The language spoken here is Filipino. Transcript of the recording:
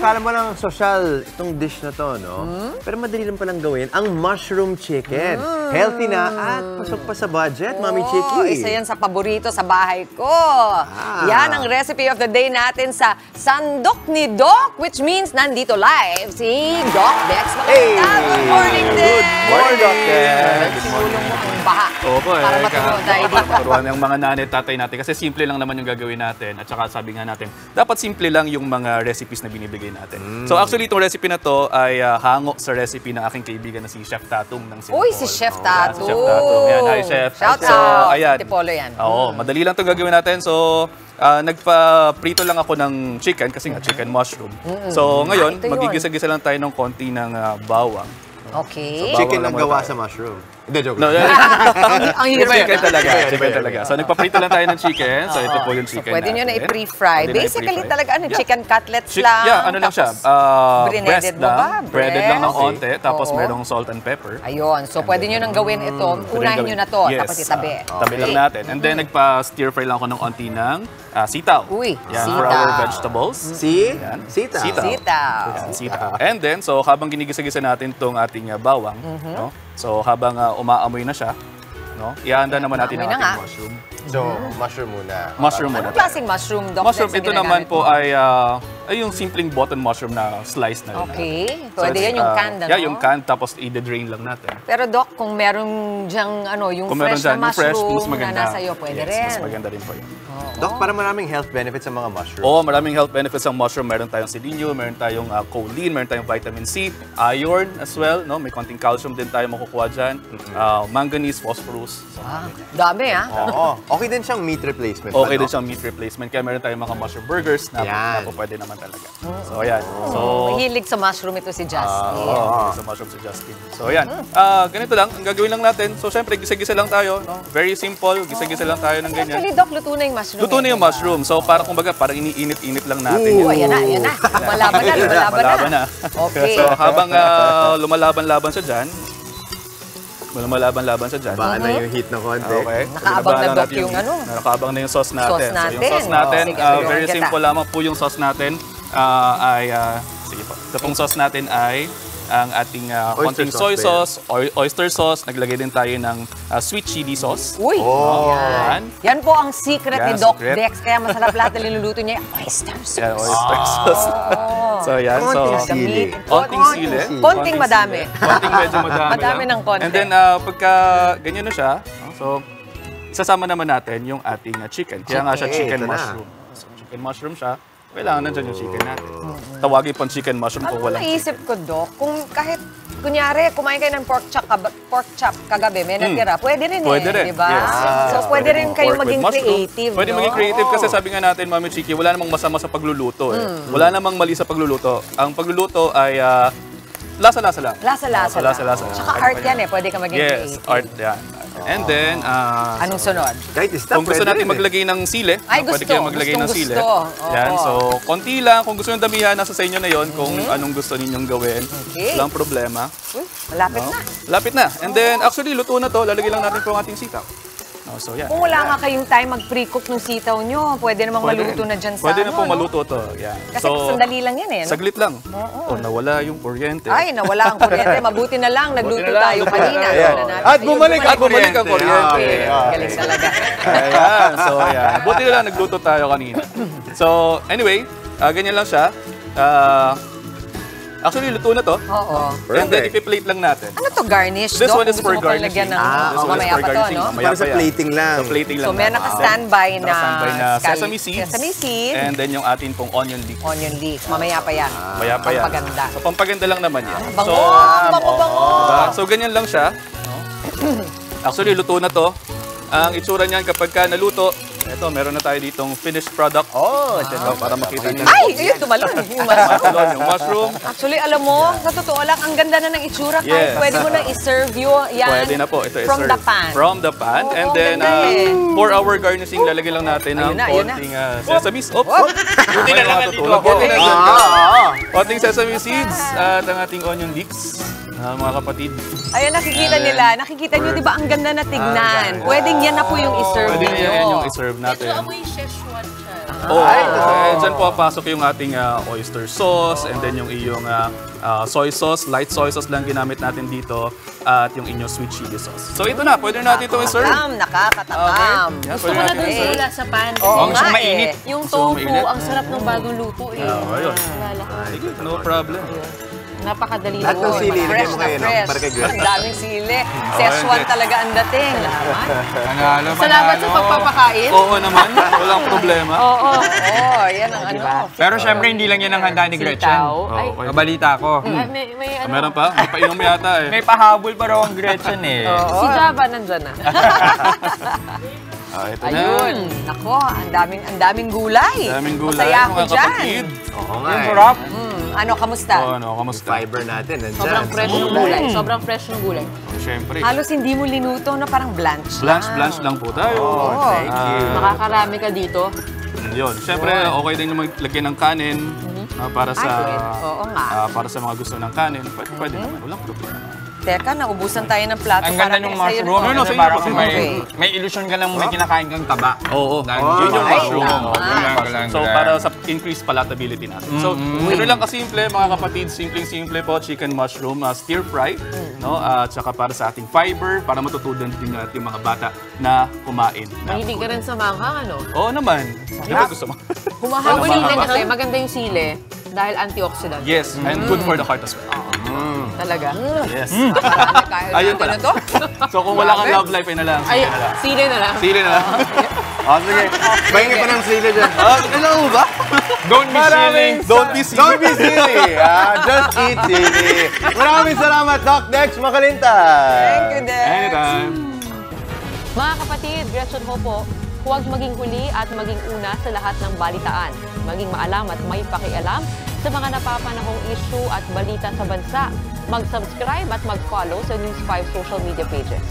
akala mo lang social itong dish na to, no? Pero madali lang palang gawin. Ang mushroom chicken. Healthy na at pasok pa sa budget, Mami Chiki. Isa yan sa paborito sa bahay ko. Yan ang recipe of the day natin sa Sandok ni Doc, which means nandito live si Doc Dex. Good morning, Dex! Good morning, Doc Dex! Sinulong mo ang baha. Opo, para maturuan tayo dito. Maturuan yung mga nanay tatay natin kasi simple lang naman yung gagawin natin. At saka sabi nga natin, dapat simple lang yung mga recipes na binibigay natin. So actually, itong recipe na to ay hango sa recipe ng aking kaibigan na si Chef Tatum ng Singapore. Uy, si Chef Tatum! Si Chef Tatum. Yan, hi Chef. Shout out! Ayan. Tipolo yan. Oo, madali lang itong gagawin natin. So, nagpa-prito lang ako ng chicken kasi nga chicken mushroom. So ngayon, magigisa-gisa lang tayo ng konti ng bawang. Okay. So, chicken lang gawa sa mushroom. Hindi, joke lang. Ang hirap. Chicken talaga. So, nagpaprito lang tayo ng chicken. So, ito po yung chicken pwede nyo na natin. i-pre-fry. Basically talaga, chicken cutlets lang. Yeah, ano lang siya. Breast lang. Breaded lang ng onte. Tapos merong salt and pepper. Ayun. So, pwede nyo nang gawin ito. Unahin nyo na to. Tapos itabi. Tabi lang natin. And then, nagpa-stir fry lang ako ng onti ng sitaw. Uy, sitaw. For our vegetables. Sitaw. And then, so habang ginigisa-gisa natin itong ating bawang, no? So habang umaamoy na siya, no? Ihanda naman natin ang ating mushroom. So, mushroom muna. Mushroom muna. Anong klaseng mushroom, Doc? Mushroom, ito naman po ay yung simpleng button mushroom na slice na rin. Okay. Pwede yan yung canned, ano? Yeah, yung canned, tapos i-drain lang natin. Pero Doc, kung meron dyang yung fresh na mushroom na nasa iyo, pwede rin. Mas maganda rin po yun. Doc, para maraming health benefits sa mga mushroom. Oo, maraming health benefits ang mushroom. Meron tayong selenium, meron tayong choline, meron tayong vitamin C, iron as well, no? May konting calcium din tayo makukuha dyan. Manganese, phosphorus. Dami, Oo. Okay din siyang meat replacement. Okay din siyang meat replacement. Kaya meron tayong mga mushroom burgers na po pwede naman talaga. So, ayan. Mahilig sa mushroom ito si Justin. Sa mushroom si Justin. So, ayan. Ganito lang. Ang gagawin lang natin. So, syempre, gisa-gisa lang tayo. No? Very simple. Gisa-gisa lang tayo ng ganyan. Actually, Doc, luto na yung mushroom. Luto na yung mushroom. So, parang iniinit-init lang natin. Ayan na. Lumalaban na. Okay. So, habang lumalaban-laban siya dyan, Baan na yung heat na konti. Okay. Nakaabang na, Doc, yung Nakaabang na yung sauce natin. So, yung sauce natin, very simple lamang po yung sauce natin. Sige po. Ito pong sauce natin ay ang ating konting soy sauce, oyster sauce. Naglagay din tayo ng sweet chili sauce. Uy! Yan po ang secret ni Doc Dex. Kaya masarap lahat na linuluto niya. Oyster sauce. Yeah, oyster sauce. So, yan. Konting sili. Konting sili. Konting madami. Konting medyo madami. Madami ng konti. And then, pagka ganyan na siya, so, isasama naman natin yung ating chicken. Kaya nga siya chicken mushroom. So, chicken mushroom siya. Kailangan nandiyan yung chicken natin. Tawagin pang chicken mushroom kung walang chicken. Naisip ko, Doc, kung kahit, kunyari, kumain kayo ng pork chop kagabi, may natira, pwede rin diba? Yes. So, pwede rin kayo maging creative, Pwede maging creative kasi sabi nga natin, Mami Chiki, wala namang masama sa pagluluto. Wala namang mali sa pagluluto. Ang pagluluto ay lasa-lasa lang. Lasa-lasa. Tsaka art yan pwede ka maging creative. Yes, art yan. And then, anong sunod? Kung gusto natin maglagay ng sile, pwede kayo maglagay ng sile. Yan, so konti lang. Kung gusto nyo damihan, nasa sa inyo na yon kung anong gusto ninyong gawin. Walang problema. Malapit na. Malapit na. And then, actually, luto na to. Lalagay lang natin po ang ating sitaw. So, yan. Kung wala nga kayong time mag-pre-cook ng sitaw nyo, pwede namang maluto na dyan sa Pwede na pong maluto to. Yan. Kasi sandali lang yan Saglit lang. Nawala yung kuryente. Ay, nawala ang kuryente. Mabuti na lang, nagluto tayo kanina. At bumalik ang kuryente. Galing talaga. Ayan. So, ayan. Buti na lang nagluto tayo kanina. So, anyway, ganyan lang siya. Actually, luto na to. And then, ipi-plate lang natin. Ano to, garnish? This one is for garnishing. Mamaya pa to, no? Para sa plating lang. Sa plating lang. So, may naka-standby na sesame seeds. And then, yung atin pong onion leeks. Onion leeks. Mamaya pa yan. Mamaya pa yan. Pampaganda. So, pampaganda lang naman yan. Bango! Bango! So, ganyan lang siya. Actually, luto na to. Ang itsura niyan kapag ka naluto, ito, meron na tayo ditong finished product. Para makita niyo. Ay! Ayun, tumalon. Yung mushroom. Actually, alam mo, sa totoo lang, ang ganda na ng itsura. Kahit pwede mo nang i-serve yan. Pwede na po. Ito from the pan. From the pan. And then, for our garnishing, lalagay lang natin ng konting sesame seeds. Buti na lang natutulog. Konting sesame seeds at ang ating onion leeks. Mga kapatid. Ayan, nakikita nila. Nakikita nyo, di ba, ang ganda na tignan. Pwedeng yan na po yung i-serve Pwede ninyo. yan yung i-serve natin. Ito amoy Szechuan siya. Dyan po papasok yung ating oyster sauce and then yung iyong soy sauce, light soy sauce lang ginamit natin dito at yung inyong sweet chili sauce. So ito na, pwede natin ito i-serve. Nakakatakam. Yan, Gusto ko na dun sa wala sa pan. Oo gusto nga mainit. Yung Gusto tofu, mainit? ang sarap ng bagong luto eh. Ayun. Wala. Sige, no problem. Napakadali Lahat ng doon. sili, lagyan Fresh mo na kayo, no? fresh. Para kay Gwen. Ang daming sili. Szechuan talaga ang dating. Salamat sa pagpapakain. Oo naman, walang problema. Oo. Oo, yan ang ano. Pero syempre, hindi lang yan ang handa ni Gretchen. Sitaw. Ay, Okay. Nabalita ko. may ano. Meron pa? May painom yata eh. May pahabol pa raw ang Gretchen eh. Si Java nandyan na. Ito na. Ayun. Nako, ang daming gulay. Daming gulay, Masaya ako mga dyan. kapatid. Oo nga Yung eh. sarap. Ano, kamusta? Kamusta? Fiber natin, nandyan. Sobrang fresh yung gulay. Sobrang fresh yung gulay. Siyempre. Halos hindi mo linuto na parang blanch. Blanch lang po tayo. Oh, thank you. Makakarami ka dito. Yun. Siyempre, okay din na maglagyan ng kanin para sa Oo nga. para sa mga gusto ng kanin. Pwede naman. Walang problema. Teka, naubusan tayo ng plato. Ang ganda Parang ng sa'yo mushroom. naman. Kasi parang Okay. may illusion ka lang may kinakain kang taba. Oo. Dahil Yun yung Ay, mushroom. tama. So, para sa increased palatability natin. So, ito lang kasimple, mga kapatid. Simpleng-simple po, chicken mushroom, stir fry. No? At saka para sa ating fiber, para matutunan din natin yung mga bata na kumain. Mahilig ka rin sa manghang, ano? Oo naman. Di ba gusto mo? Humahabol Ano yung ba? kasi maganda yung sili dahil antioxidant. Yes, and good for the heart as well. Talaga. Yes. Kaya Ayun natin pala. na to. So kung wala kang love life, ay na lang. Ay, Sige na lang. sili na lang. Sili na lang. Sige. Pahingi pa ng sili dyan. Alam mo ba? Don't be silly. Don't be silly. Don't be silly. Just eat sili. Maraming salamat, Doc Dex Makalintay. Thank you, Dad. Anytime. Mga kapatid, Gretchen ho po, huwag maging huli at maging una sa lahat ng balitaan. Maging maalam at may pakialam sa mga napapanahong issue at balita sa bansa. Mag-subscribe at mag-follow sa News 5 social media pages.